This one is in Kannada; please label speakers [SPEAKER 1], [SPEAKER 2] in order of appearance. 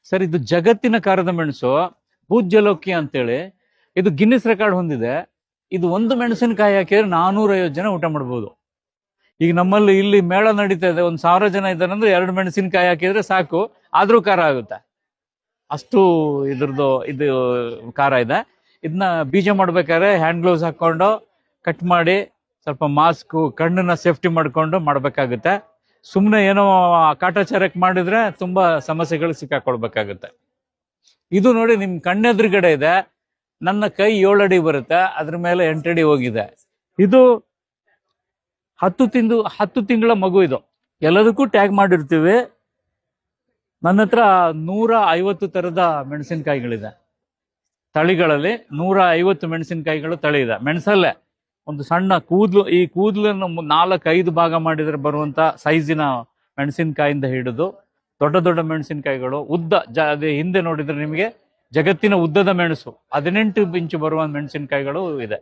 [SPEAKER 1] ಸರ್ ಇದು ಜಗತ್ತಿನ ಖಾರದ ಮೆಣಸು ಭೂಜ್ಯಲೋಕಿ ಅಂತೇಳಿ ಇದು ಗಿನ್ನಿಸ್ ರೆಕಾರ್ಡ್ ಹೊಂದಿದೆ. ಇದು ಒಂದು ಮೆಣಸಿನಕಾಯಿ ಹಾಕಿದ್ರೆ 450 ಜನ ಊಟ ಮಾಡ್ಬೋದು. ಈಗ ನಮ್ಮಲ್ಲಿ ಇಲ್ಲಿ ಮೇಳ ನಡೀತಾ ಇದೆ, 1000 ಜನ ಇದ್ದಾರೆ ಅಂದ್ರೆ 2 ಮೆಣಸಿನಕಾಯಿ ಹಾಕಿದ್ರೆ ಸಾಕು, ಆದ್ರೂ ಖಾರ ಆಗುತ್ತೆ. ಅಷ್ಟು ಇದು ಖಾರ ಇದೆ. ಇದನ್ನ ಬೀಜ ಮಾಡ್ಬೇಕಾದ್ರೆ ಹ್ಯಾಂಡ್ ಗ್ಲೌಸ್ ಹಾಕೊಂಡು ಕಟ್ ಮಾಡಿ ಸ್ವಲ್ಪ ಮಾಸ್ಕ್ ಕಣ್ಣನ್ನ ಸೇಫ್ಟಿ ಮಾಡ್ಕೊಂಡು ಮಾಡ್ಬೇಕಾಗುತ್ತೆ. ಸುಮ್ಮನೆ ಏನೋ ಕಾಟಾಚಾರಕ್ಕೆ ಮಾಡಿದ್ರೆ ತುಂಬಾ ಸಮಸ್ಯೆಗಳು ಸಿಕ್ಕಾಕೊಳ್ಬೇಕಾಗುತ್ತೆ. ಇದು ನೋಡಿ ನಿಮ್ ಕಣ್ಣೆದುರುಗಡೆ ಇದೆ, ನನ್ನ ಕೈ 7 ಅಡಿ ಬರುತ್ತೆ, ಅದ್ರ ಮೇಲೆ 8 ಅಡಿ ಹೋಗಿದೆ. ಇದು 10 ತಿಂಗಳ ಮಗು. ಇದು ಎಲ್ಲದಕ್ಕೂ ಟ್ಯಾಗ್ ಮಾಡಿರ್ತೀವಿ. ನನ್ನ ಹತ್ರ 150 ತರದ ಮೆಣಸಿನಕಾಯಿಗಳಿದೆ. ತಳಿಗಳಲ್ಲಿ 150 ಮೆಣಸಿನಕಾಯಿಗಳು ತಳಿ ಇದೆ. ಮೆಣಸಲ್ಲೇ ಒಂದು ಸಣ್ಣ ಕೂದಲು, ಈ ಕೂದಲನ್ನು 4-5 ಭಾಗ ಮಾಡಿದ್ರೆ ಬರುವಂತ ಸೈಜಿನ ಮೆಣಸಿನಕಾಯಿಂದ ಹಿಡಿದು ದೊಡ್ಡ ದೊಡ್ಡ ಮೆಣಸಿನಕಾಯಿಗಳು, ಉದ್ದ ಅದೇ ಹಿಂದೆ ನೋಡಿದ್ರೆ ನಿಮಗೆ ಜಗತ್ತಿನ ಉದ್ದದ ಮೆಣಸು 18 ಇಂಚು ಬರುವ ಮೆಣಸಿನಕಾಯಿಗಳು ಇದೆ.